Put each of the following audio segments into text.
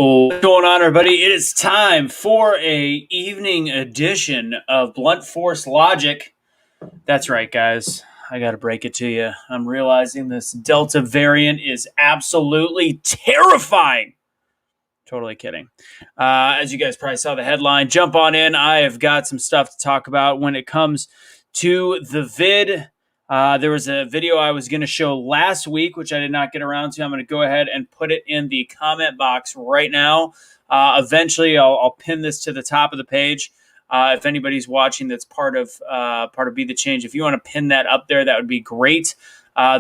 What's going on, everybody? It is time for a evening edition of Blunt Force Logic. That's right, guys. I got to break it to you. I'm realizing this Delta variant is absolutely terrifying. Totally kidding. As you guys probably saw the headline, jump on in. I have got some stuff to talk about when it comes to the vid. There was a video I was going to show last week, which I did not get around to. I'm going to go ahead and put it in the comment box right now. Eventually, I'll pin this to the top of the page. If anybody's watching that's part of BetheChange, if you want to pin that up there, that would be great.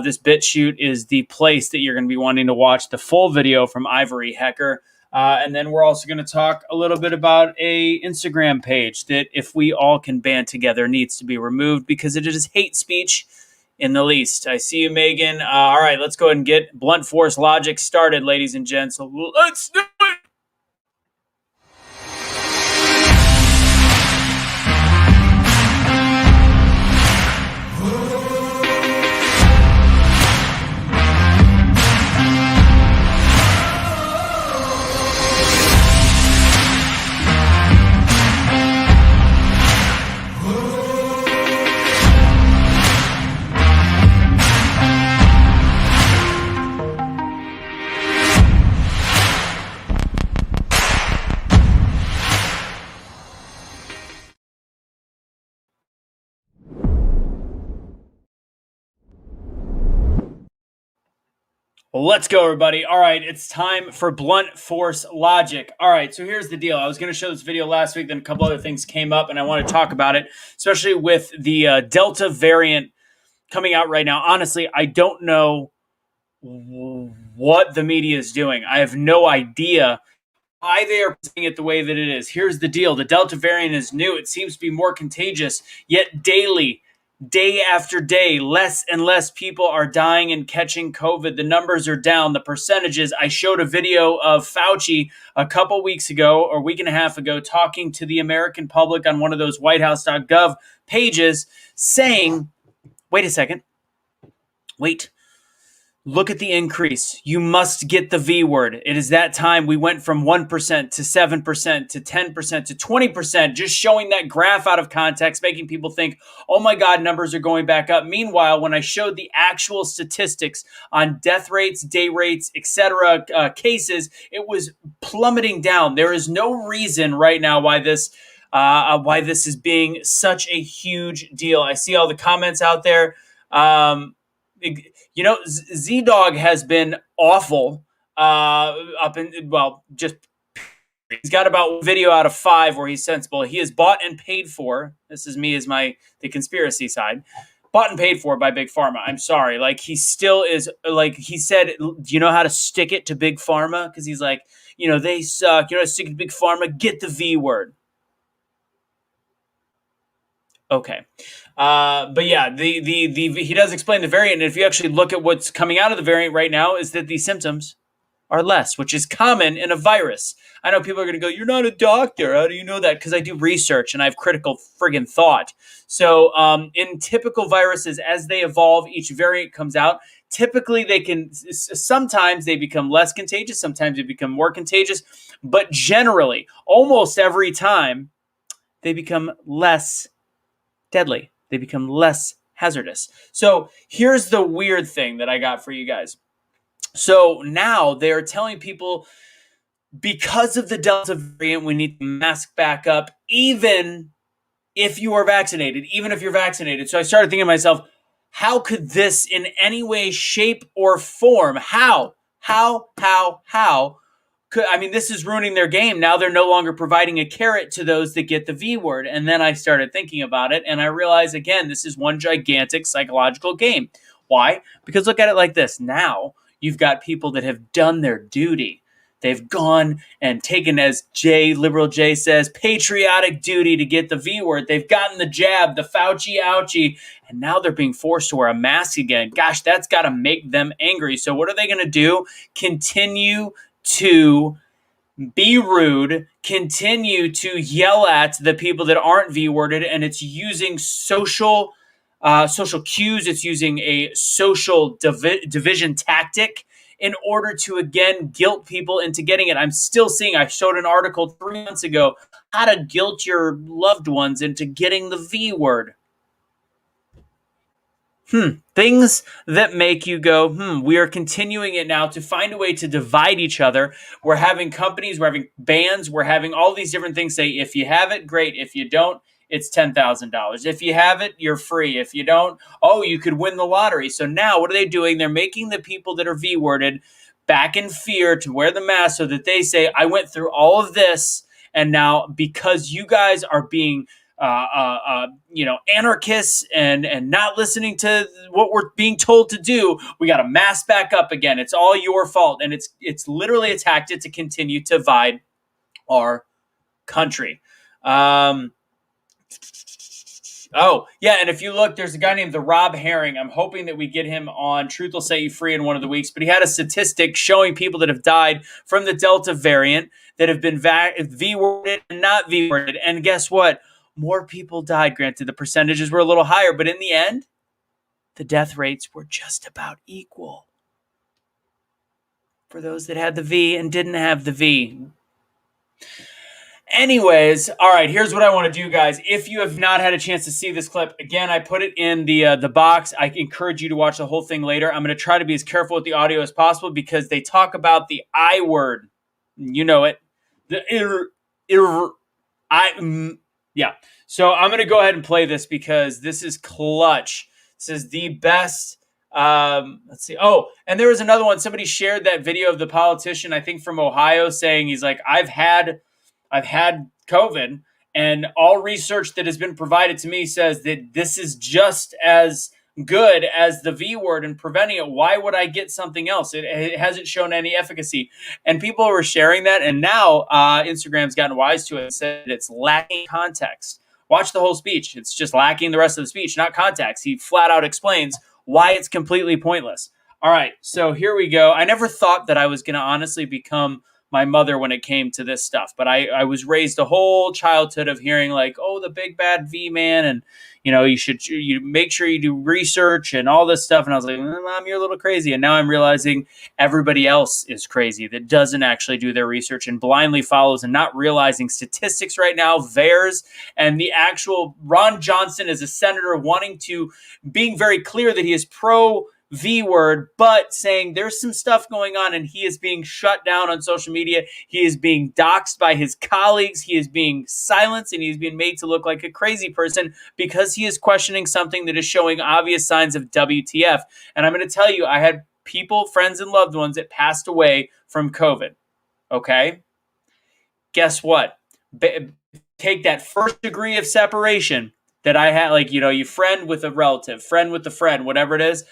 This BitChute is the place that you're going to be wanting to watch the full video from Ivory Hecker. And then we're also going to talk a little bit about a Instagram page that, if we all can band together, needs to be removed because it is hate speech in the least. I see you, Megan. All right, let's go ahead and get Blunt Force Logic started, ladies and gents. Let's do it. Let's go, everybody. All right, it's time for Blunt Force Logic. All right, so here's the deal. I was going to show this video last week, then a couple other things came up, and I want to talk about it, especially with the Delta variant coming out right now. Honestly, I don't know what the media is doing. I have no idea why they are presenting it the way that it is. Here's the deal. The Delta variant is new. It seems to be more contagious, yet daily, day after day, less and less people are dying and catching COVID. The numbers are down. The percentages. I showed a video of Fauci a couple weeks ago or a week and a half ago talking to the American public on one of those whitehouse.gov pages saying, wait a second. Wait. Look at the increase. You must get the V word. It is that time. We went from 1% to 7% to 10% to 20%, just showing that graph out of context, making people think, oh my God, numbers are going back up. Meanwhile, when I showed the actual statistics on death rates, day rates, etc., cases, it was plummeting down. There is no reason right now why this is being such a huge deal. I see all the comments out there. Z-Dog has been awful he's got about 1 video out of 5 where he's sensible. He is bought and paid for. This is me as the conspiracy side. Bought and paid for by Big Pharma. I'm sorry. Like, he still is, like he said, do you know how to stick it to Big Pharma? Because he's like, they suck. You know how to stick it to Big Pharma? Get the V word. Okay. But yeah, he does explain the variant. And if you actually look at what's coming out of the variant right now, is that the symptoms are less, which is common in a virus. I know people are going to go, you're not a doctor. How do you know that? Because I do research and I have critical friggin' thought. So in typical viruses, as they evolve, each variant comes out. Typically, sometimes they become less contagious. Sometimes they become more contagious. But generally, almost every time, they become less deadly. They become less hazardous. So here's the weird thing that I got for you guys. So now they're telling people, because of the Delta variant, we need to mask back up, even if you are vaccinated, even if you're vaccinated. So I started thinking to myself, how could this in any way, shape, or form, how? This is ruining their game. Now they're no longer providing a carrot to those that get the V word. And then I started thinking about it, and I realized, again, this is one gigantic psychological game. Why? Because look at it like this. Now you've got people that have done their duty. They've gone and taken, as Liberal Jay says, patriotic duty to get the V word. They've gotten the jab, the Fauci ouchie, and now they're being forced to wear a mask again. Gosh, that's got to make them angry. So what are they going to do? Continue to be rude, continue to yell at the people that aren't V-worded, and it's using social cues. It's using a social division tactic in order to, again, guilt people into getting it. I'm still seeing, I showed an article 3 months ago, how to guilt your loved ones into getting the V word. Things that make you go, we are continuing it now to find a way to divide each other. We're having companies, we're having bands, we're having all these different things say, if you have it, great. If you don't, it's $10,000. If you have it, you're free. If you don't, oh, you could win the lottery. So now what are they doing? They're making the people that are V-worded back in fear to wear the mask so that they say, I went through all of this, and now because you guys are being anarchists and not listening to what we're being told to do, we got to mask back up again. It's all your fault, and it's literally a tactic to continue to divide our country. Oh, yeah, and if you look, there's a guy named the Rob Herring. I'm hoping that we get him on Truth Will Set You Free in one of the weeks, but he had a statistic showing people that have died from the Delta variant that have been V-worded and not V-worded, and guess what? More people died. Granted, the percentages were a little higher, but in the end, the death rates were just about equal for those that had the V and didn't have the V. Anyways, all right, here's what I want to do, guys. If you have not had a chance to see this clip, again, I put it in the box. I encourage you to watch the whole thing later. I'm going to try to be as careful with the audio as possible because they talk about the I word. You know it. The yeah. So I'm going to go ahead and play this because this is clutch. This is the best. Let's see. Oh, and there was another one. Somebody shared that video of the politician, I think from Ohio, saying he's like, I've had COVID, and all research that has been provided to me says that this is just as good as the V word in preventing it. Why would I get something else? It hasn't shown any efficacy. And people were sharing that, and now Instagram's gotten wise to it and said it's lacking context. Watch the whole speech. It's just lacking the rest of the speech, not context. He flat out explains why it's completely pointless. All right, so here we go. I never thought that I was going to honestly become my mother when it came to this stuff, but I was raised a whole childhood of hearing like, oh, the big bad V man, and you make sure you do research and all this stuff. And I was like, Mom, you're a little crazy. And now I'm realizing everybody else is crazy that doesn't actually do their research and blindly follows and not realizing statistics right now, VAERS, and the actual Ron Johnson as a senator being very clear that he is pro V word, but saying there's some stuff going on, and he is being shut down on social media. He is being doxxed by his colleagues. He is being silenced, and he's being made to look like a crazy person because he is questioning something that is showing obvious signs of WTF. And I'm going to tell you, I had people, friends, and loved ones that passed away from COVID. Okay? Guess what? Take that first degree of separation that I had, like, you friend with a relative, friend with a friend, whatever it is.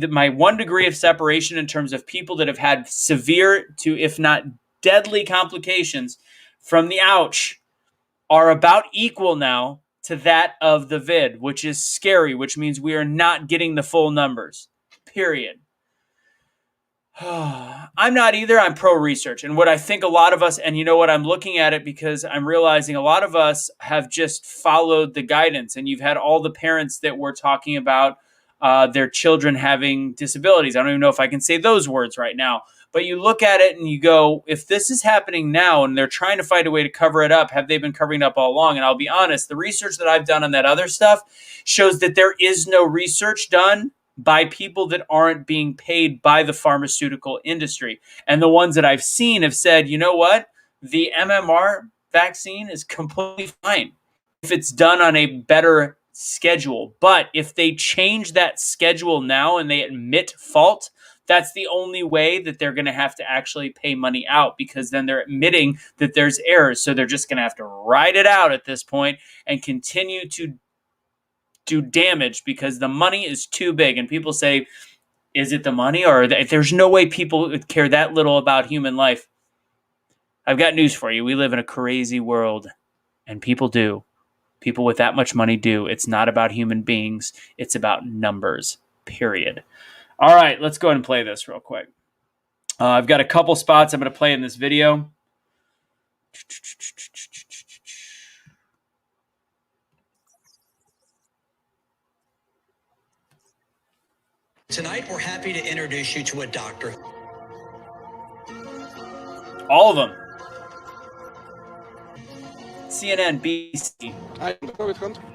My 1 degree of separation in terms of people that have had severe to, if not deadly complications from the ouch are about equal now to that of the vid, which is scary, which means we are not getting the full numbers, period. I'm not either. I'm pro research. And what I think a lot of us, and you know what, I'm looking at it because I'm realizing a lot of us have just followed the guidance. And you've had all the parents that were talking about their children having disabilities. I don't even know if I can say those words right now. But you look at it and you go, if this is happening now and they're trying to find a way to cover it up, have they been covering it up all along? And I'll be honest, the research that I've done on that other stuff shows that there is no research done by people that aren't being paid by the pharmaceutical industry. And the ones that I've seen have said, you know what? The MMR vaccine is completely fine if it's done on a better schedule. But if they change that schedule now and they admit fault, that's the only way that they're going to have to actually pay money out, because then they're admitting that there's errors. So they're just going to have to ride it out at this point and continue to do damage because the money is too big. And people say, is it the money? Or there's no way people care that little about human life. I've got news for you. We live in a crazy world, and people do. People with that much money do. It's not about human beings. It's about numbers, period. All right, let's go ahead and play this real quick. I've got a couple spots I'm going to play in this video. Tonight, we're happy to introduce you to a doctor. All of them. CNN, BBC,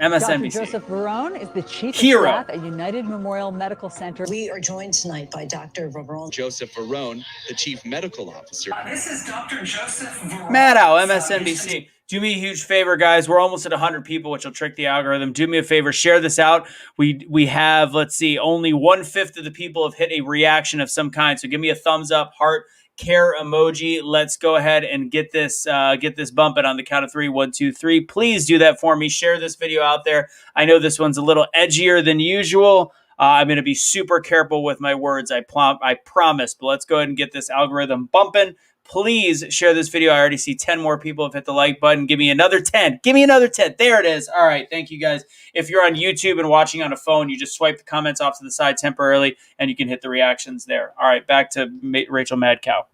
MSNBC. Dr. Joseph Varone is the chief Hero. of staff at United Memorial Medical Center. We are joined tonight by Dr. Varone. Joseph Varone, the chief medical officer. This is Dr. Joseph Varone. Maddow, MSNBC. Do me a huge favor, guys. We're almost at 100 people, which will trick the algorithm. Do me a favor, share this out. We have, let's see, only 1/5 of the people have hit a reaction of some kind. So give me a thumbs up, heart, care emoji. Let's go ahead and get this bumping on the count of 3. 1, 2, 3. Please do that for me. Share this video out there. I know this one's a little edgier than usual. I'm going to be super careful with my words. I promise. But let's go ahead and get this algorithm bumping. Please share this video. I already see 10 more people have hit the like button. Give me another 10. Give me another 10. There it is. All right. Thank you, guys. If you're on YouTube and watching on a phone, you just swipe the comments off to the side temporarily, and you can hit the reactions there. All right. Back to Rachel Maddow.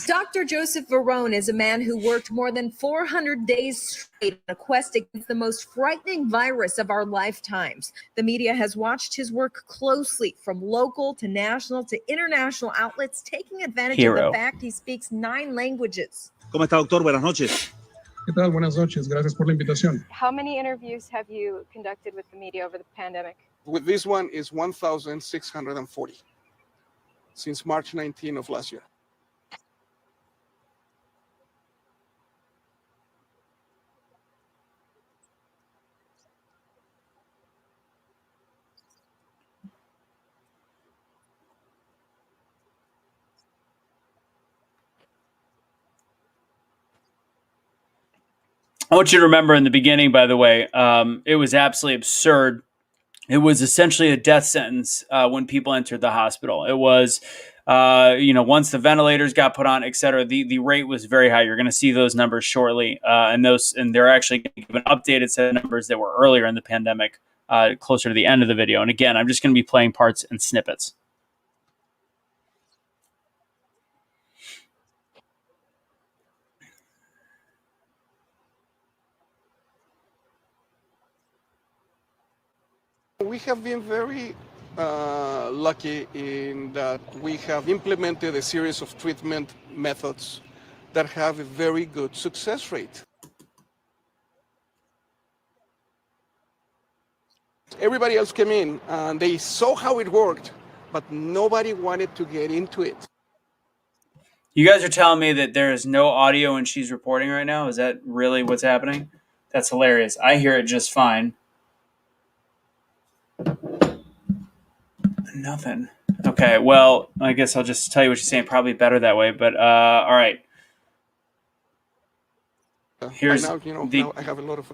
Dr. Joseph Varone is a man who worked more than 400 days straight on a quest against the most frightening virus of our lifetimes. The media has watched his work closely, from local to national to international outlets, taking advantage of the fact he speaks 9 languages. ¿Cómo está, doctor? Buenas noches. ¿Qué tal? Buenas noches. Gracias por la invitación. How many interviews have you conducted with the media over the pandemic? With this one is 1,640 since March 19 of last year. I want you to remember in the beginning, by the way, it was absolutely absurd. It was essentially a death sentence when people entered the hospital. It was, once the ventilators got put on, et cetera, the rate was very high. You're going to see those numbers shortly. And they're actually going to give an updated set of numbers that were earlier in the pandemic, closer to the end of the video. And again, I'm just going to be playing parts and snippets. We have been very lucky in that we have implemented a series of treatment methods that have a very good success rate. Everybody else came in and they saw how it worked, but nobody wanted to get into it. You guys are telling me that there is no audio when she's reporting right now? Is that really what's happening? That's hilarious. I hear it just fine. Nothing. Okay, well, I guess I'll just tell you what she's saying. Probably better that way, but all right. Here's now, now I have a lot of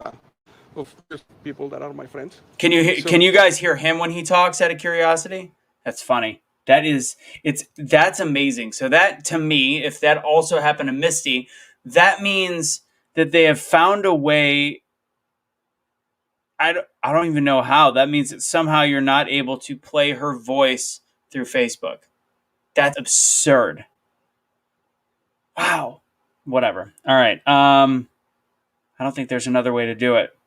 people that are my friends. Can you guys hear him when he talks, out of curiosity? That's funny. That's amazing. So that, to me, if that also happened to Misty, that means that they have found a way. I don't even know how. That means that somehow you're not able to play her voice through Facebook. That's absurd. Wow. Whatever. All right. I don't think there's another way to do it.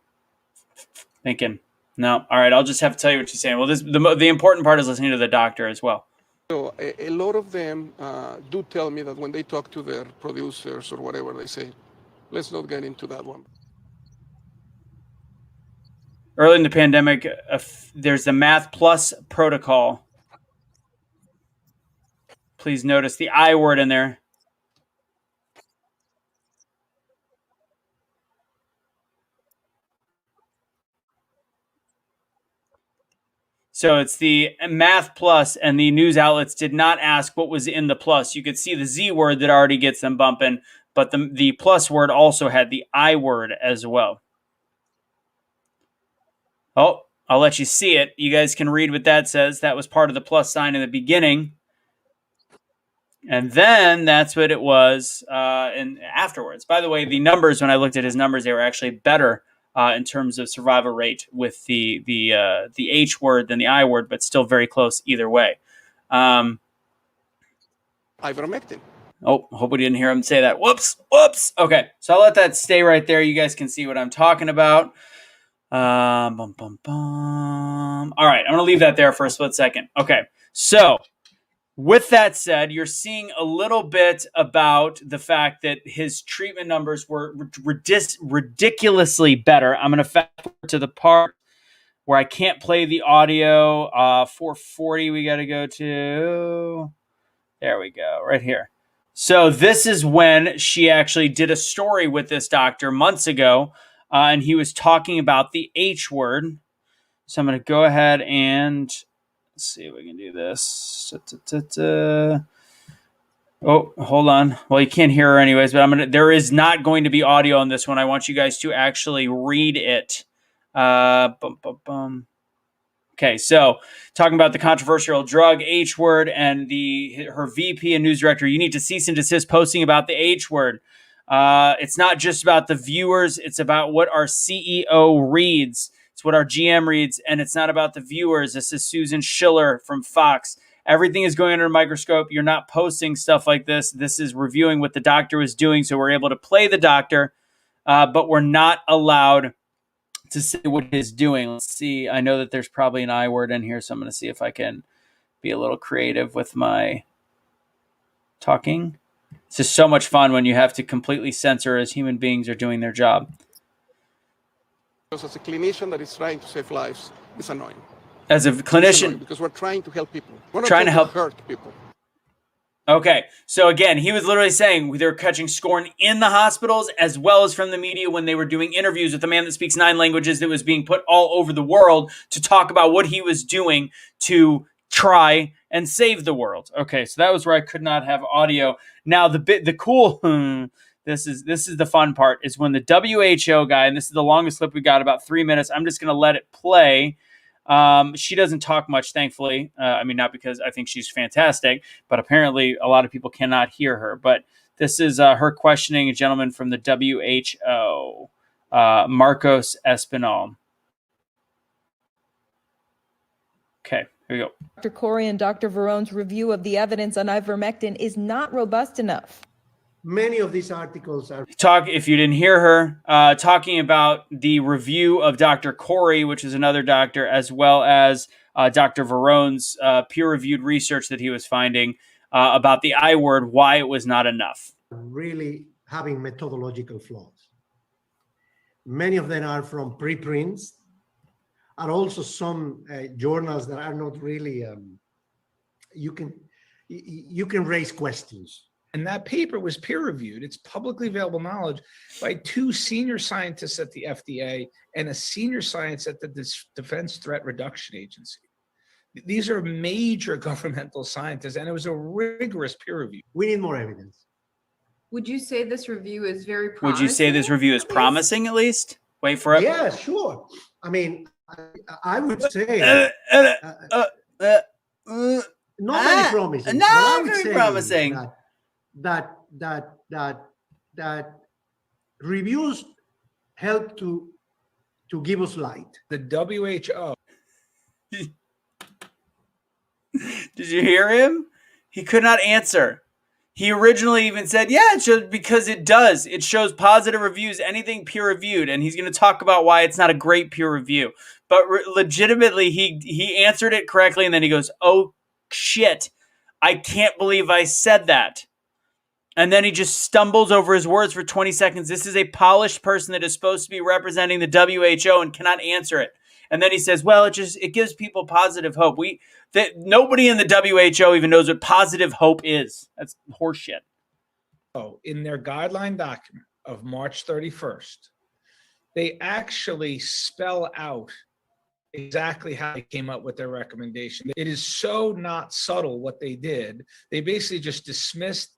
Thinking. No. All right. I'll just have to tell you what she's saying. Well, the important part is listening to the doctor as well. So a lot of them do tell me that when they talk to their producers or whatever, they say, let's not get into that one. Early in the pandemic, there's the Math Plus protocol. Please notice the I word in there. So it's the Math Plus, and the news outlets did not ask what was in the plus. You could see the Z word that already gets them bumping, but the plus word also had the I word as well. Oh, I'll let you see it. You guys can read what that says. That was part of the plus sign in the beginning. And then that's what it was and afterwards. By the way, the numbers, when I looked at his numbers, they were actually better in terms of survival rate with the H word than the I word, but still very close either way. Ivermectin. Oh, hope we didn't hear him say that. Whoops. Okay, so I'll let that stay right there. You guys can see what I'm talking about. All right, I'm going to leave that there for a split second. Okay, so With that said, you're seeing a little bit about the fact that his treatment numbers were ridiculously better. I'm going to fast forward to the part where I can't play the audio. 440 we got to go to. There we go, right here. So this is when she actually did a story with this doctor months ago, and he was talking about the H word. So I'm going to go ahead and let's see if we can do this. Oh, hold on. Well, you can't hear her anyways, but there is not going to be audio on this one. I want you guys to actually read it. Okay, so talking about the controversial drug H word and her VP and news director, you need to cease and desist posting about the H word. It's not just about the viewers. It's about what our CEO reads. It's what our GM reads, and it's not about the viewers. This is Susan Schiller from Fox. Everything is going under a microscope. You're not posting stuff like this. This is reviewing what the doctor was doing, so we're able to play the doctor, but we're not allowed to say what he's doing. Let's see. I know that there's probably an I word in here, so I'm going to see if I can be a little creative with my talking. It's just so much fun when you have to completely censor as human beings are doing their job. Because as a clinician that is trying to save lives, it's annoying. As a clinician, because we're trying to help people. We're not trying to help hurt people. Okay, so again, he was literally saying they were catching scorn in the hospitals as well as from the media when they were doing interviews with a man that speaks 9 languages that was being put all over the world to talk about what he was doing to try and save the world. Okay, so that was where I could not have audio. Now the cool this is the fun part is when the WHO guy, and this is the longest clip we got, about 3 minutes. I'm just going to let it play. She doesn't talk much, thankfully. I mean, not because I think she's fantastic, but apparently a lot of people cannot hear her. But this is her questioning a gentleman from the WHO, Marcos Espinal. Okay, here we go. Dr. Corey and Dr. Verone's review of the evidence on ivermectin is not robust enough. Many of these articles are if you didn't hear her, talking about the review of Dr. Corey, which is another doctor, as well as Dr. Verone's peer-reviewed research that he was finding about the I word, why it was not enough. really having methodological flaws. Many of them are from preprints, and also some journals that are not really, you can raise questions. And that paper was peer-reviewed. It's publicly available knowledge by 2 senior scientists at the FDA and a senior scientist at the Defense Threat Reduction Agency. These are major governmental scientists, and it was a rigorous peer review. We need more evidence. Would you say this review is very promising? Would you say this review is promising, at least? Wait for it. Yeah, sure. I mean, I would say not very promising. Not very promising. That reviews help to give us light. The WHO. Did you hear him? He could not answer. He originally even said, yeah, it shows, because it does. It shows positive reviews, anything peer-reviewed, and he's going to talk about why it's not a great peer review. But legitimately, he answered it correctly, and then he goes, oh, shit, I can't believe I said that. And then he just stumbles over his words for 20 seconds. This is a polished person that is supposed to be representing the WHO and cannot answer it. And then he says, well, it gives people positive hope. Nobody in the WHO even knows what positive hope is. That's horseshit. Oh, in their guideline document of March 31st, they actually spell out exactly how they came up with their recommendation. It is so not subtle what they did. They basically just dismissed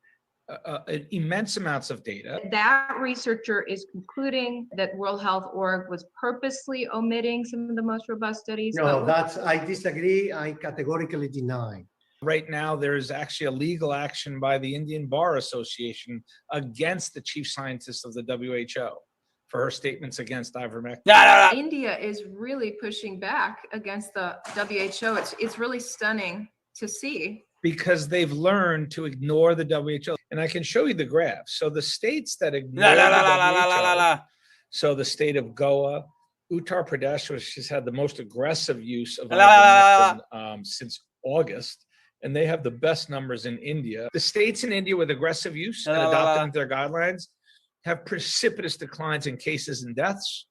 immense amounts of data. That researcher is concluding that World Health Org was purposely omitting some of the most robust studies. No, I disagree. I categorically deny. Right now, there is actually a legal action by the Indian Bar Association against the chief scientist of the WHO for her statements against ivermectin. India is really pushing back against the WHO. It's really stunning to see. Because they've learned to ignore the WHO. And I can show you the graph. So the states that ignore the WHO, so the state of Goa, Uttar Pradesh, which has had the most aggressive use of ivermectin since August, and they have the best numbers in India. The states in India with aggressive use and adopting their guidelines have precipitous declines in cases and deaths.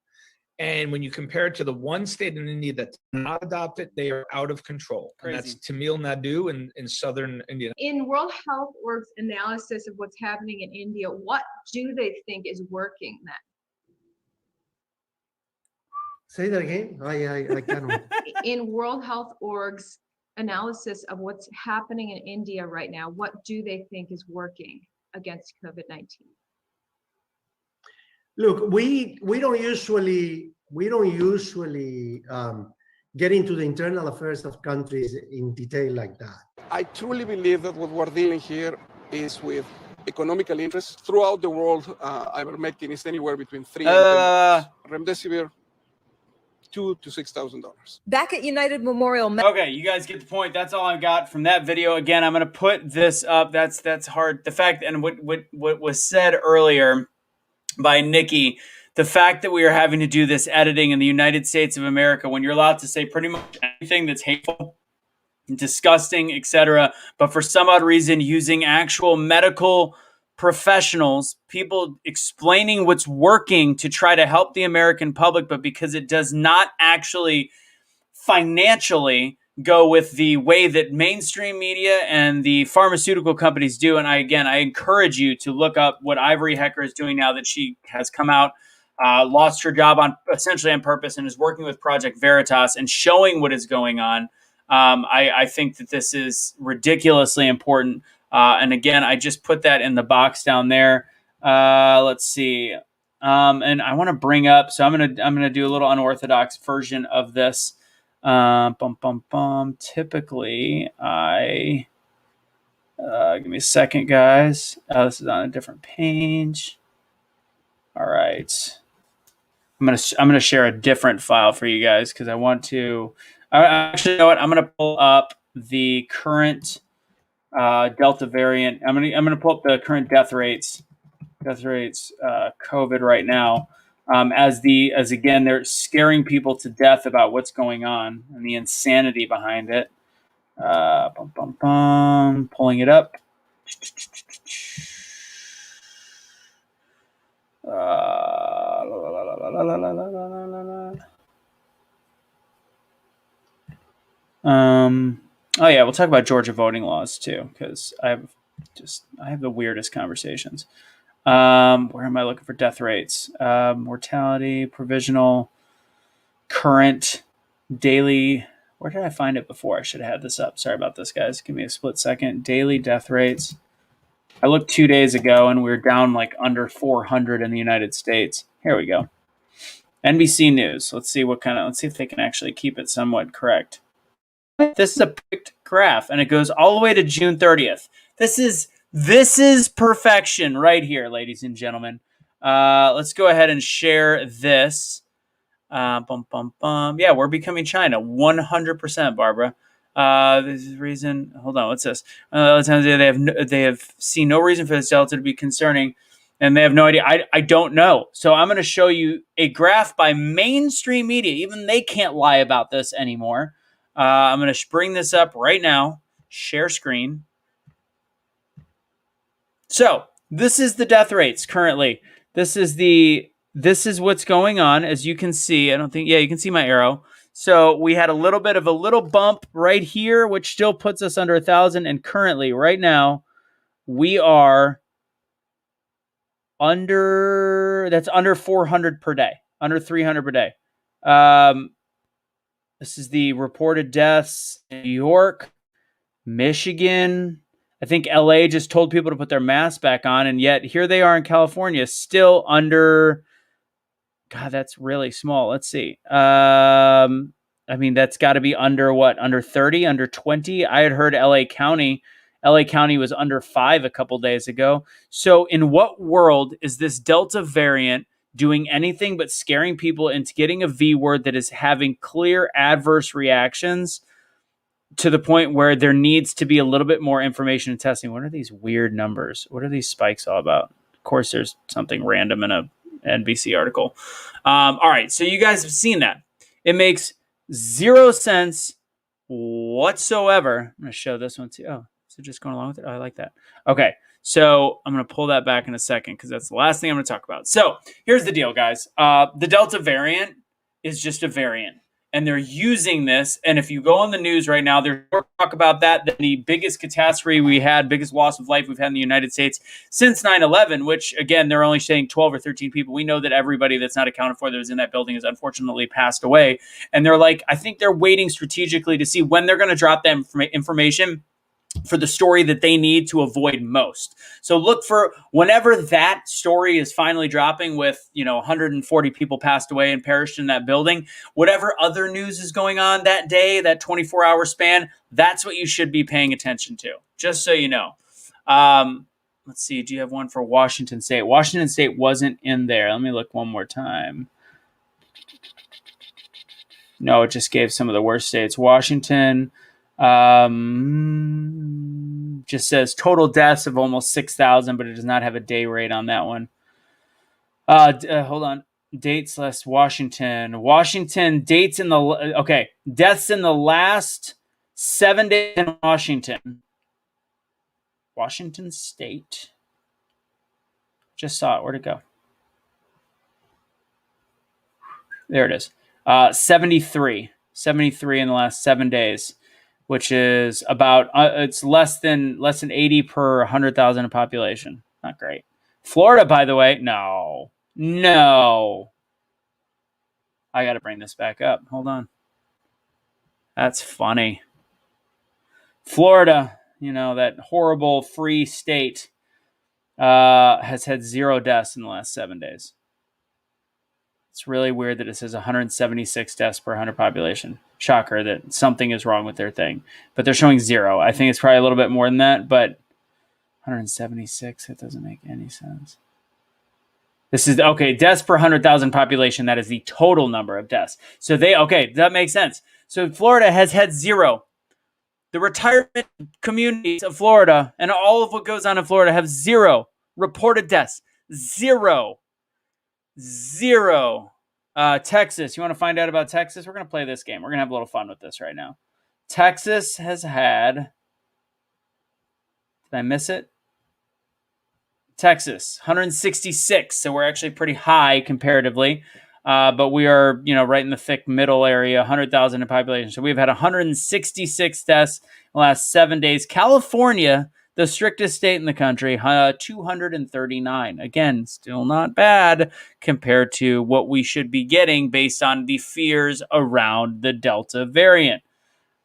And when you compare it to the one state in India that did not adopt it, they are out of control. And that's Tamil Nadu in southern India. In World Health Org's analysis of what's happening in India, what do they think is working then? Say that again. I cannot. In World Health Org's analysis of what's happening in India right now, what do they think is working against COVID-19? Look, we don't usually get into the internal affairs of countries in detail like that. I truly believe that what we're dealing here is with economical interests throughout the world. Ivermectin is anywhere between $3 and $10. Remdesivir, $2,000 to $6,000. Back at United Memorial. Okay, you guys get the point. That's all I got from that video. Again, I'm going to put this up. That's hard. The fact, and what was said earlier by Nikki, the fact that we are having to do this editing in the United States of America when you're allowed to say pretty much anything that's hateful, disgusting, etc., but for some odd reason using actual medical professionals, people explaining what's working to try to help the American public, but because it does not actually financially go with the way that mainstream media and the pharmaceutical companies do. And I encourage you to look up what Ivory Hecker is doing now that she has come out, lost her job essentially on purpose, and is working with Project Veritas and showing what is going on. I think that this is ridiculously important. And again, I just put that in the box down there. Let's see. And I want to bring up, so I'm gonna do a little unorthodox version of this. Typically, give me a second, guys. This is on a different page. All right. I'm gonna share a different file for you guys because I want to. Actually, you know what? I'm gonna pull up the current Delta variant. I'm gonna pull up the current death rates, COVID right now. As again, they're scaring people to death about what's going on and the insanity behind it. Pulling it up. Oh yeah, we'll talk about Georgia voting laws too, because I have the weirdest conversations. Where am I looking for death rates? Mortality, provisional, current, daily. Where did I find it before? I should have had this up. Sorry about this, guys. Give me a split second. Daily death rates. I looked 2 days ago, and we were down like under 400 in the United States. Here we go. NBC News. Let's see if they can actually keep it somewhat correct. This is a picked graph, and it goes all the way to June 30th. This is perfection right here, ladies and gentlemen. Let's go ahead and share this. Yeah, we're becoming China. 100%, Barbara. This is the reason. Hold on, what's this? They have seen no reason for this delta to be concerning, and they have no idea. I don't know. So I'm going to show you a graph by mainstream media. Even they can't lie about this anymore. I'm going to bring this up right now. Share screen. So this is the death rates currently. This is what's going on. As you can see, you can see my arrow. So we had a little bit of a little bump right here, which still puts us under 1,000. And currently right now we are that's under 400 per day, under 300 per day. This is the reported deaths in New York, Michigan. I think LA just told people to put their masks back on, and yet here they are in California, still under. God, that's really small. Let's see. That's got to be under what? Under 30, under 20. I had heard LA County was under 5 a couple days ago. So in what world is this Delta variant doing anything but scaring people into getting a V word that is having clear adverse reactions to the point where there needs to be a little bit more information and testing? What are these weird numbers? What are these spikes all about? Of course, there's something random in a NBC article. All right, so you guys have seen that. It makes zero sense whatsoever. I'm going to show this one too. Oh, is it just going along with it? Oh, I like that. Okay. So I'm going to pull that back in a second because that's the last thing I'm going to talk about. So here's the deal, guys. The Delta variant is just a variant. And they're using this. And if you go on the news right now, there's more talk about that than the biggest catastrophe we had, biggest loss of life we've had in the United States since 9/11, which, again, they're only saying 12 or 13 people. We know that everybody that's not accounted for that was in that building has unfortunately passed away. And they're like, I think they're waiting strategically to see when they're going to drop that information for the story that they need to avoid most. So look for whenever that story is finally dropping with, 140 people passed away and perished in that building, whatever other news is going on that day, that 24-hour span, that's what you should be paying attention to, just so you know. Let's see. Do you have one for Washington State? Washington State wasn't in there. Let me look one more time. No, it just gave some of the worst states. Washington, just says total deaths of almost 6,000, but it does not have a day rate on that one. Hold on. Dates less Washington. Washington dates in the deaths in the last 7 days in Washington. Washington State. Just saw it. Where'd it go? There it is. 73 in the last 7 days, which is about it's less than 80 per 100,000 in population. Not great. Florida, by the way, no. I got to bring this back up. Hold on. That's funny. Florida, that horrible free state, has had 0 deaths in the last 7 days. It's really weird that it says 176 deaths per 100 population. Shocker that something is wrong with their thing. But they're showing 0. I think it's probably a little bit more than that, but 176, it doesn't make any sense. This is, deaths per 100,000 population. That is the total number of deaths. So that makes sense. So Florida has had 0. The retirement communities of Florida and all of what goes on in Florida have 0 reported deaths. 0. Texas. You want to find out about Texas? We're going to play this game. We're going to have a little fun with this right now. Texas has had... Did I miss it? Texas, 166. So we're actually pretty high comparatively. But we are, right in the thick middle area, 100,000 in population. So we've had 166 deaths in the last 7 days. California, the strictest state in the country, 239. Again, still not bad compared to what we should be getting based on the fears around the Delta variant.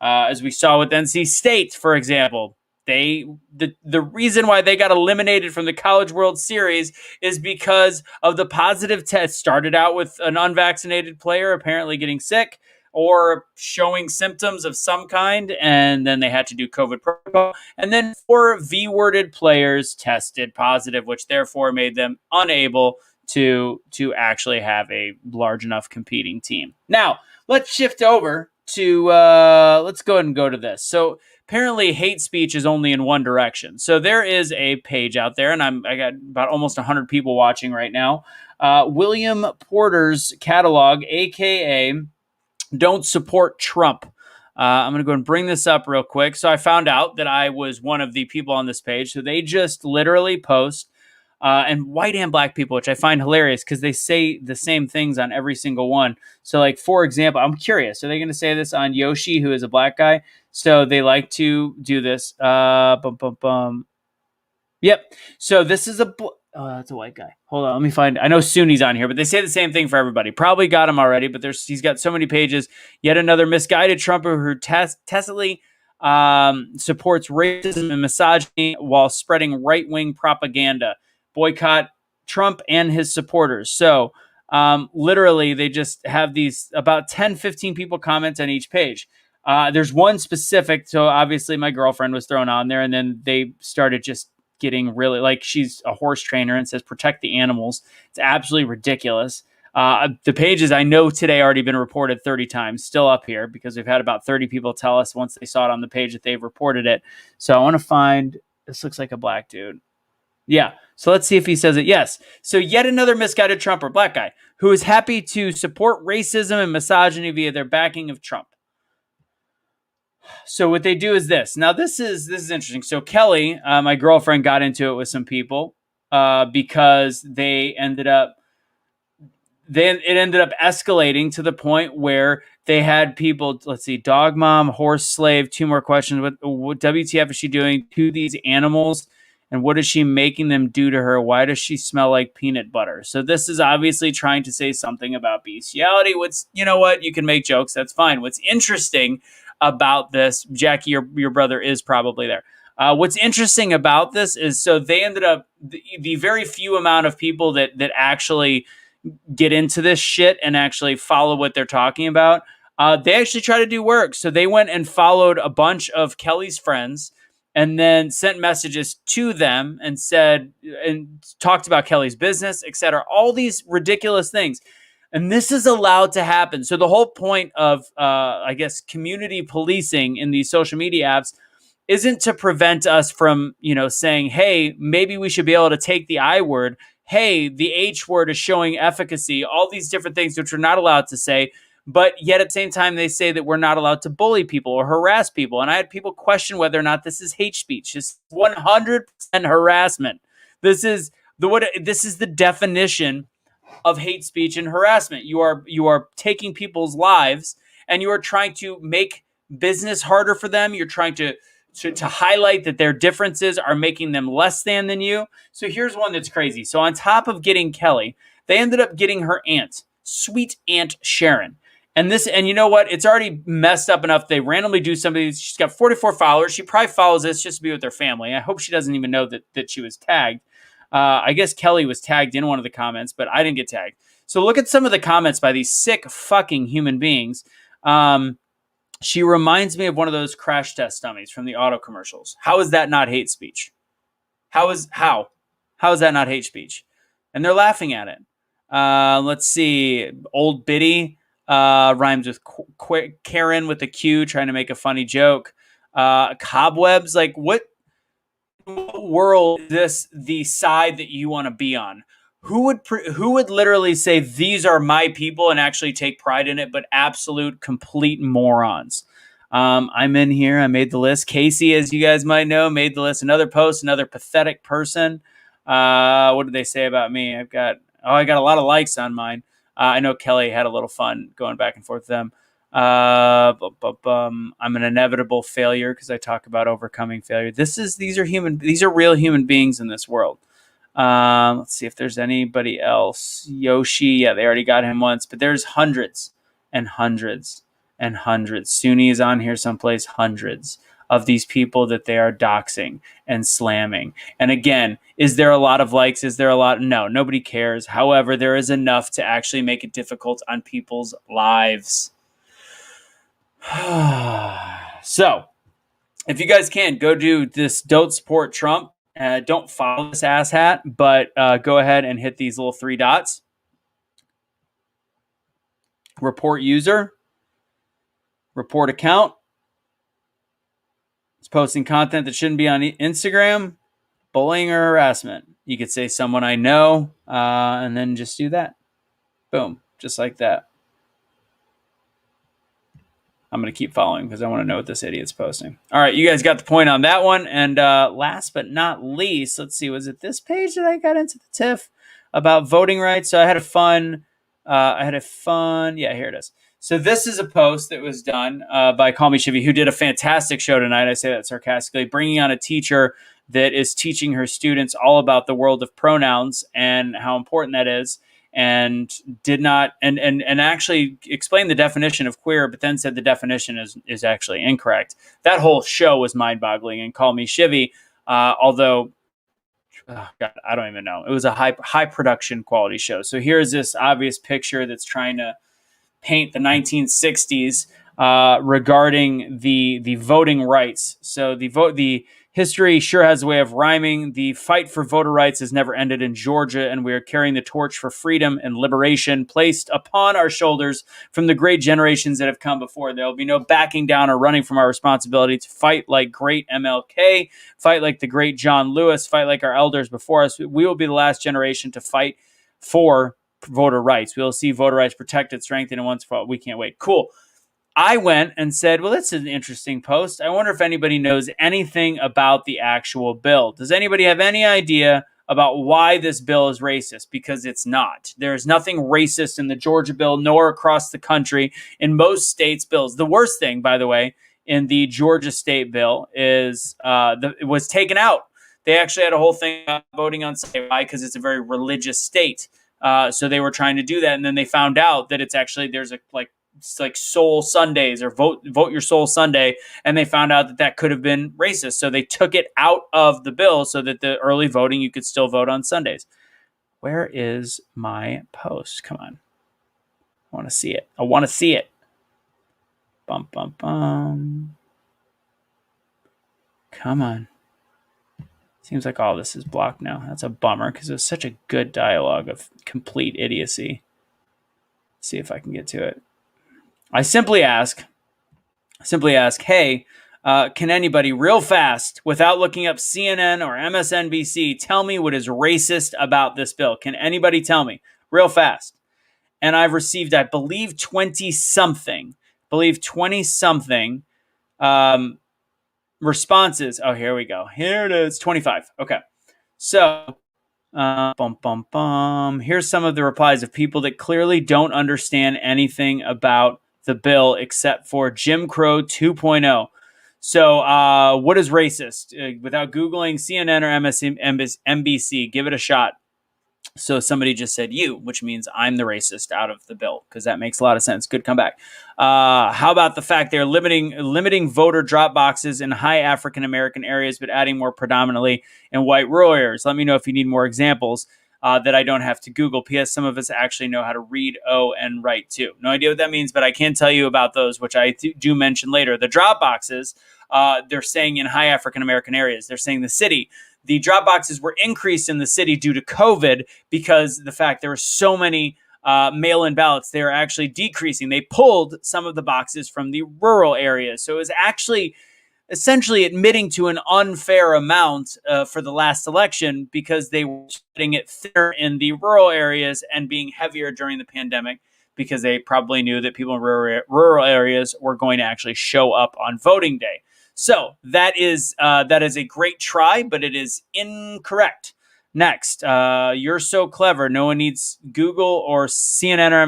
As we saw with NC State, for example, the reason why they got eliminated from the College World Series is because of the positive test. Started out with an unvaccinated player apparently getting sick or showing symptoms of some kind, and then they had to do COVID protocol. And then 4 V-worded players tested positive, which therefore made them unable to actually have a large enough competing team. Now, let's shift over to, let's go ahead and go to this. So apparently hate speech is only in one direction. So there is a page out there, and I got about almost 100 people watching right now. William Porter's catalog, a.k.a. Don't Support Trump. I'm going to go and bring this up real quick. So I found out that I was one of the people on this page. So they just literally post, and white and black people, which I find hilarious because they say the same things on every single one. So like, for example, I'm curious, are they going to say this on Yoshi, who is a black guy? So they like to do this. Yep. So this is that's a white guy. Hold on, let me find. I know Sunni's on here, but they say the same thing for everybody. Probably got him already, but he's got so many pages. Yet another misguided Trumper who tacitly supports racism and misogyny while spreading right-wing propaganda. Boycott Trump and his supporters. So literally, they just have these about 10, 15 people comment on each page. There's one specific. So obviously, my girlfriend was thrown on there, and then they started just getting really, like, she's a horse trainer and says protect the animals. It's absolutely ridiculous. The pages I know today already been reported 30 times, still up here because we've had about 30 people tell us once they saw it on the page that they've reported it. So I want to find, this looks like a black dude. Yeah. So let's see if he says it. Yes. So yet another misguided Trump or black guy who is happy to support racism and misogyny via their backing of Trump. So what they do is this. Now this is interesting. So Kelly, my girlfriend, got into it with some people because it ended up escalating to the point where they had people, let's see, dog mom, horse slave, 2 more questions. What WTF is she doing to these animals? And what is she making them do to her? Why does she smell like peanut butter? So this is obviously trying to say something about bestiality. You know what? You can make jokes. That's fine. What's interesting about this, Jackie, your brother is probably there. What's interesting about this is, so they ended up, the very few amount of people that actually get into this shit and actually follow what they're talking about, they actually try to do work. So they went and followed a bunch of Kelly's friends and then sent messages to them and said, and talked about Kelly's business, etc. All these ridiculous things. And this is allowed to happen. So the whole point of, I guess, community policing in these social media apps isn't to prevent us from, saying, hey, maybe we should be able to take the I word. Hey, the H word is showing efficacy, all these different things which we're not allowed to say. But yet at the same time, they say that we're not allowed to bully people or harass people. And I had people question whether or not this is hate speech. It's 100% harassment. This is the definition of hate speech and harassment. You are taking people's lives and you are trying to make business harder for them. You're trying to highlight that their differences are making them less than you. So here's one that's crazy. So on top of getting Kelly, they ended up getting her aunt, sweet Aunt Sharon. And you know what? It's already messed up enough. They randomly do something. She's got 44 followers. She probably follows this just to be with her family. I hope she doesn't even know that she was tagged. I guess Kelly was tagged in one of the comments, but I didn't get tagged. So look at some of the comments by these sick fucking human beings. She reminds me of one of those crash test dummies from the auto commercials. How is that not hate speech? How is that not hate speech? And they're laughing at it. Let's see. Old Biddy rhymes with Karen with a Q, trying to make a funny joke. Cobwebs, like what world is this the side that you want to be on? Who would literally say these are my people and actually take pride in it, but absolute complete morons. I'm in here. I made the list. Casey, as you guys might know, made the list. Another post, another pathetic person. What did they say about me? I got a lot of likes on mine. I know Kelly had a little fun going back and forth with them. I'm an inevitable failure because I talk about overcoming failure. These are real human beings in this world. Let's see if there's anybody else. Yoshi, yeah, they already got him once, but there's hundreds and hundreds and hundreds. Sunni is on here someplace, hundreds of these people that they are doxing and slamming. And again, is there a lot of likes? Is there a lot? No, nobody cares. However, there is enough to actually make it difficult on people's lives. So, if you guys can, go do this. Don't support Trump. Don't follow this asshat, but go ahead and hit these little 3 dots. Report user. Report account. It's posting content that shouldn't be on Instagram. Bullying or harassment. You could say someone I know, and then just do that. Boom. Just like that. I'm going to keep following because I want to know what this idiot's posting. All right, you guys got the point on that one. And last but not least, let's see, was it this page that I got into the tiff about voting rights? So I had a fun, yeah, here it is. So this is a post that was done by Call Me Shivy, who did a fantastic show tonight. I say that sarcastically, bringing on a teacher that is teaching her students all about the world of pronouns and how important that is. And did not and actually explained the definition of queer, but then said the definition is actually incorrect. That whole show was mind-boggling. And Call Me Shivy, although God, I don't even know. It was a high production quality show. So here's this obvious picture that's trying to paint the 1960s regarding the voting rights. So the history sure has a way of rhyming. The fight for voter rights has never ended in Georgia, and we are carrying the torch for freedom and liberation placed upon our shoulders from the great generations that have come before. There will be no backing down or running from our responsibility to fight like great MLK, fight like the great John Lewis, fight like our elders before us. We will be the last generation to fight for voter rights. We will see voter rights protected, strengthened, and once for all. We can't wait. Cool. I went and said, well, that's an interesting post. I wonder if anybody knows anything about the actual bill. Does anybody have any idea about why this bill is racist? Because it's not. There's nothing racist in the Georgia bill, nor across the country in most states' bills. The worst thing, by the way, in the Georgia state bill is it was taken out. They actually had a whole thing about voting on Sunday. Why? Because it's a very religious state. So they were trying to do that, and then they found out that it's actually there's it's like Soul Sundays or vote your soul Sunday, and they found out that that could have been racist. So they took it out of the bill so that the early voting you could still vote on Sundays. Where is my post? Come on, I want to see it. I want to see it. Bum bum bum. Come on. Seems like all this is blocked now. That's a bummer because it was such a good dialogue of complete idiocy. Let's see if I can get to it. I simply ask, hey, can anybody real fast, without looking up CNN or MSNBC, tell me what is racist about this bill? Can anybody tell me real fast? And I've received, I believe, 20-something responses. Oh, here we go. Here it is, 25. Okay. So, here's some of the replies of people that clearly don't understand anything about the bill except for Jim Crow 2.0. So, what is racist? Without Googling CNN or MSNBC, give it a shot. So somebody just said you, which means I'm the racist out of the bill, because that makes a lot of sense. Good comeback. How about the fact they're limiting voter drop boxes in high African American areas, but adding more predominantly in white rural areas? Let me know if you need more examples that I don't have to Google. P.S. Some of us actually know how to read, and write too. No idea what that means, but I can tell you about those, which I do mention later. The drop boxes, they're saying in high African American areas. They're saying the city. The drop boxes were increased in the city due to COVID because the fact there were so many mail-in ballots, they are actually decreasing. They pulled some of the boxes from the rural areas. So it was actually essentially admitting to an unfair amount for the last election because they were spreading it thinner in the rural areas and being heavier during the pandemic because they probably knew that people in rural areas were going to actually show up on voting day. So that is a great try, but it is incorrect. Next, you're so clever. No one needs Google or CNN or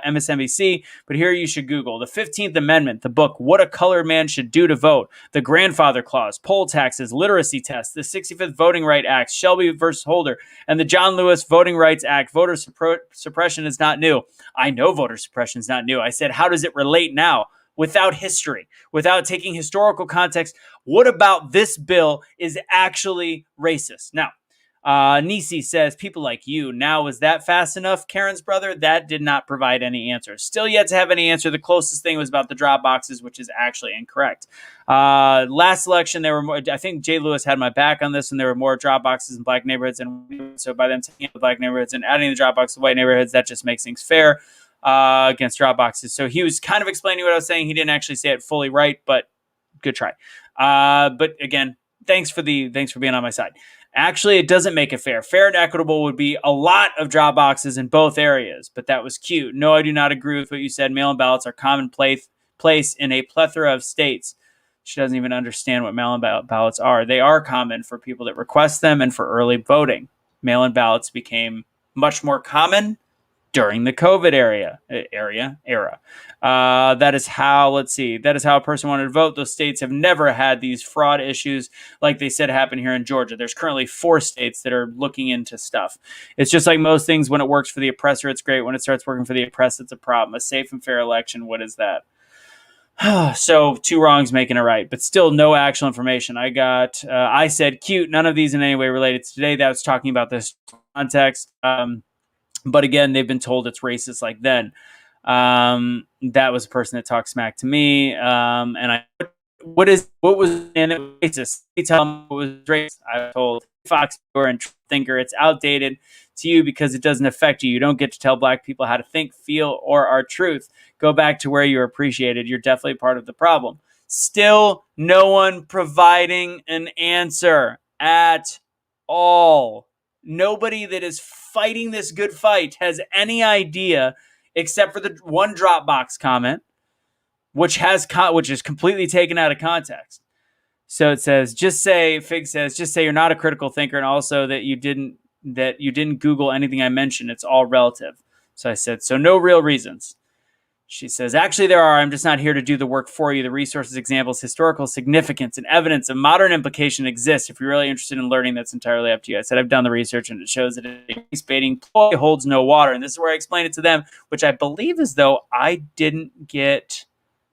MSNBC, but here you should Google the 15th Amendment, the book, What a Colored Man Should Do to Vote, the Grandfather Clause, poll taxes, literacy tests, the 65th Voting Rights Act, Shelby versus Holder, and the John Lewis Voting Rights Act. Voter suppression is not new. I know voter suppression is not new. I said, how does it relate now? Without history, without taking historical context, what about this bill is actually racist? Now, Nisi says, people like you. Now, was that fast enough, Karen's brother? That did not provide any answers. Still yet to have any answer. The closest thing was about the drop boxes, which is actually incorrect. Last election, there were more, I think Jay Lewis had my back on this, and there were more drop boxes in black neighborhoods. And so by them taking the black neighborhoods and adding the drop box to white neighborhoods, that just makes things fair. Against drop boxes. So he was kind of explaining what I was saying. He didn't actually say it fully right, but good try. But again, thanks for being on my side. Actually, it doesn't make it fair. Fair and equitable would be a lot of drop boxes in both areas, but that was cute. No, I do not agree with what you said. Mail-in ballots are commonplace in a plethora of states. She doesn't even understand what mail-in ballots are. They are common for people that request them and for early voting. Mail-in ballots became much more common during the COVID era. That is how a person wanted to vote. Those states have never had these fraud issues like they said happen here in Georgia. There's currently 4 states that are looking into stuff. It's just like most things. When it works for the oppressor, it's great. When it starts working for the oppressed, it's a problem. A safe and fair election, what is that? So 2 wrongs making it right, but still no actual information. I said cute. None of these in any way related to today. That was talking about this context. But again, they've been told it's racist like then. That was a person that talked smack to me. What was racist? You tell me what was racist. I was told Fox and thinker, it's outdated to you because it doesn't affect you. You don't get to tell black people how to think, feel, or our truth. Go back to where you're appreciated. You're definitely part of the problem. Still, no one providing an answer at all. Nobody that is fighting this good fight has any idea, except for the one Dropbox comment, which is completely taken out of context. So it says, Fig says, just say you're not a critical thinker, and also that you didn't Google anything I mentioned. It's all relative. So I said, so no real reasons. She says, actually there are. I'm just not here to do the work for you. The resources, examples, historical significance, and evidence of modern implication exist. If you're really interested in learning, that's entirely up to you. I said, I've done the research, and it shows that a race baiting ploy holds no water. And this is where I explained it to them, which I believe is though I didn't get.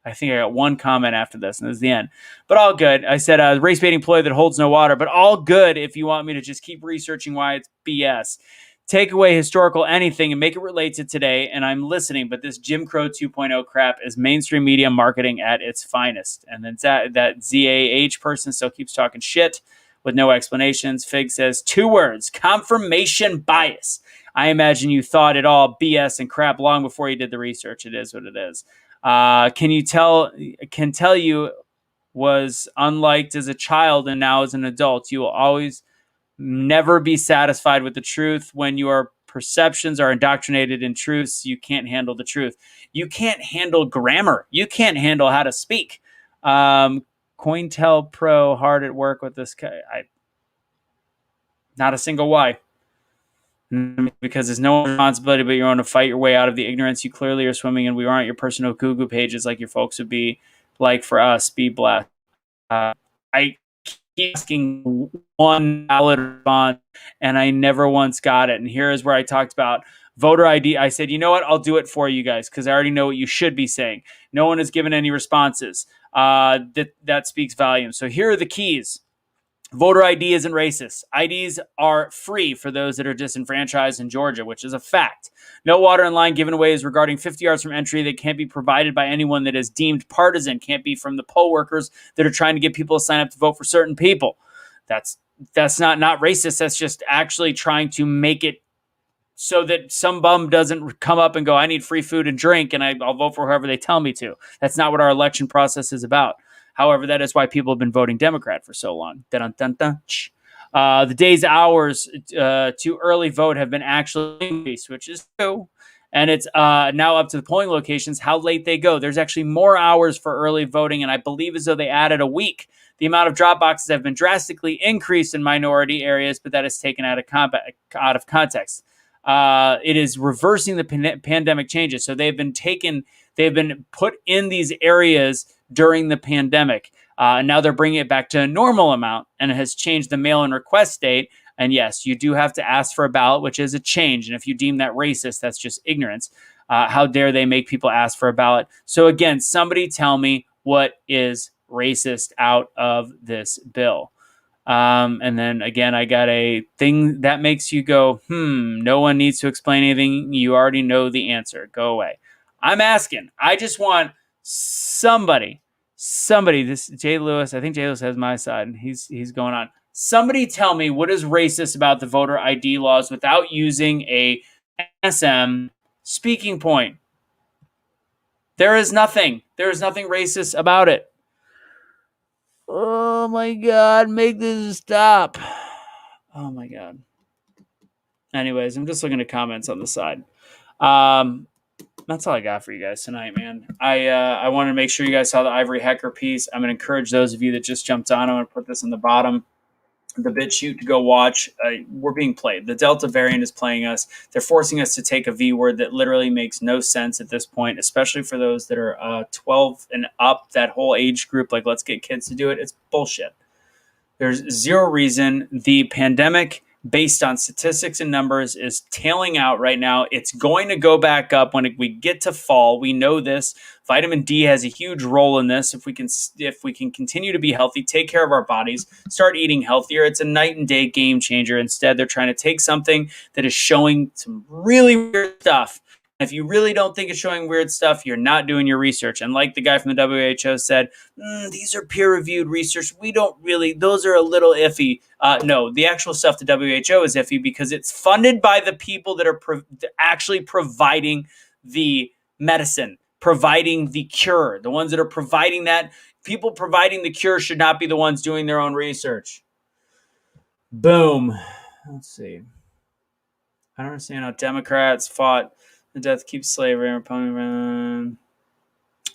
I think I got one comment after this, and this is the end. But all good. I said, race baiting ploy that holds no water, but all good if you want me to just keep researching why it's BS. Take away historical anything and make it relate to today, and I'm listening, but this Jim Crow 2.0 crap is mainstream media marketing at its finest. And then that ZAH person still keeps talking shit with no explanations. Fig says, 2 words, confirmation bias. I imagine you thought it all BS and crap long before you did the research. It is what it is. Can tell you was unliked as a child and now as an adult. You will always never be satisfied with the truth. When your perceptions are indoctrinated in truths, you can't handle the truth. You can't handle grammar. You can't handle how to speak. CoinTelPro hard at work with this guy. Not a single why. Because there's no responsibility but your own to fight your way out of the ignorance you clearly are swimming in. We aren't your personal Google pages like your folks would be like for us. Be blessed. I keep asking one valid response, and I never once got it. And here is where I talked about voter ID. I said, you know what? I'll do it for you guys because I already know what you should be saying. No one has given any responses. That speaks volumes. So here are the keys. Voter ID isn't racist. IDs are free for those that are disenfranchised in Georgia, which is a fact. No water in line given away is regarding 50 yards from entry that can't be provided by anyone that is deemed partisan, can't be from the poll workers that are trying to get people to sign up to vote for certain people. That's not racist. That's just actually trying to make it so that some bum doesn't come up and go, I need free food and drink, and I'll vote for whoever they tell me to. That's not what our election process is about. However, that is why people have been voting Democrat for so long. The day's hours to early vote have been actually increased, which is true. And it's now up to the polling locations how late they go. There's actually more hours for early voting, and I believe as though they added a week. The amount of drop boxes have been drastically increased in minority areas, but that is taken out of context. It is reversing the pandemic changes. So they've been put in these areas during the pandemic. And now they're bringing it back to a normal amount, and it has changed the mail-in request date. And yes, you do have to ask for a ballot, which is a change. And if you deem that racist, that's just ignorance. How dare they make people ask for a ballot? So again, somebody tell me what is racist out of this bill. And then again, I got a thing that makes you go, no one needs to explain anything. You already know the answer. Go away. I'm asking. I just want somebody, this Jay Lewis, I think Jay Lewis has my side, and he's going on. Somebody tell me what is racist about the voter ID laws without using a SM speaking point. There is nothing racist about it. Oh my God, make this stop. Oh my God. Anyways, I'm just looking at comments on the side. That's all I got for you guys tonight, man. I wanted to make sure you guys saw the Ivory Hecker piece. I'm going to encourage those of you that just jumped on. I'm going to put this in the bottom, the BitChute, to go watch. We're being played. The Delta variant is playing us. They're forcing us to take a V word that literally makes no sense at this point, especially for those that are 12 and up, that whole age group. Like, let's get kids to do it. It's bullshit. There's zero reason. The pandemic, based on statistics and numbers, is tailing out right now. It's going to go back up when we get to fall. We know this. Vitamin D has a huge role in this. If we can continue to be healthy, take care of our bodies, start eating healthier, it's a night and day game changer. Instead, they're trying to take something that is showing some really weird stuff. If you really don't think it's showing weird stuff, you're not doing your research. And like the guy from the WHO said, these are peer-reviewed research. Those are a little iffy. No, the actual stuff the WHO is iffy because it's funded by the people that are actually providing the medicine, providing the cure. The ones that are providing that, people providing the cure should not be the ones doing their own research. Boom. Let's see. I don't understand how Democrats fought the death keeps slavery.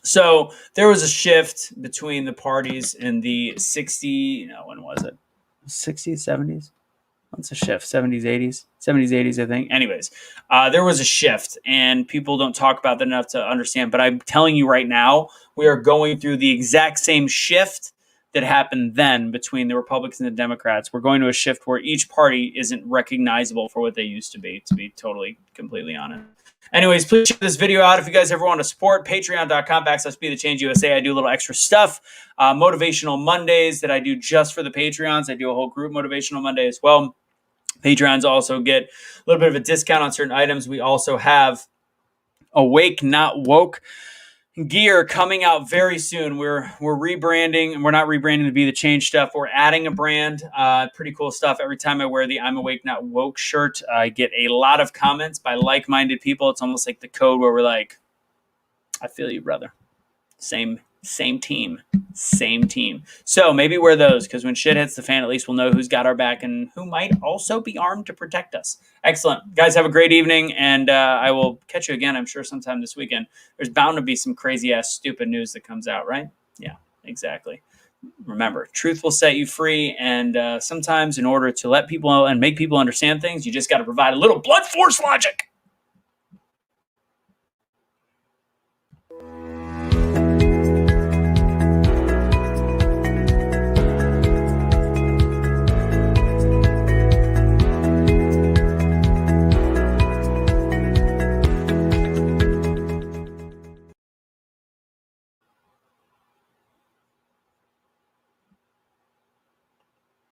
So there was a shift between the parties in the 60, no, when was it? 60s, 70s? What's a shift? 70s, 80s? 70s, 80s, I think. Anyways, there was a shift, and people don't talk about that enough to understand. But I'm telling you right now, we are going through the exact same shift that happened then between the Republicans and the Democrats. We're going to a shift where each party isn't recognizable for what they used to be totally, completely honest. Anyways, please check this video out. If you guys ever want to support, patreon.com/BetheChange USA. I do a little extra stuff. Motivational Mondays that I do just for the Patreons. I do a whole group Motivational Monday as well. Patrons also get a little bit of a discount on certain items. We also have Awake Not Woke gear coming out very soon. We're rebranding, and we're not rebranding the BetheChange stuff. We're adding a brand. Pretty cool stuff. Every time I wear the I'm Awake Not Woke shirt, I get a lot of comments by like-minded people. It's almost like the code where we're like, I feel you, brother. Same team. So maybe wear those, because when shit hits the fan, at least we'll know who's got our back and who might also be armed to protect us. Excellent. Guys, have a great evening, and I will catch you again, I'm sure, sometime this weekend. There's bound to be some crazy-ass stupid news that comes out, right? Yeah, exactly. Remember, truth will set you free, and sometimes in order to let people and make people understand things, you just got to provide a little blunt force logic.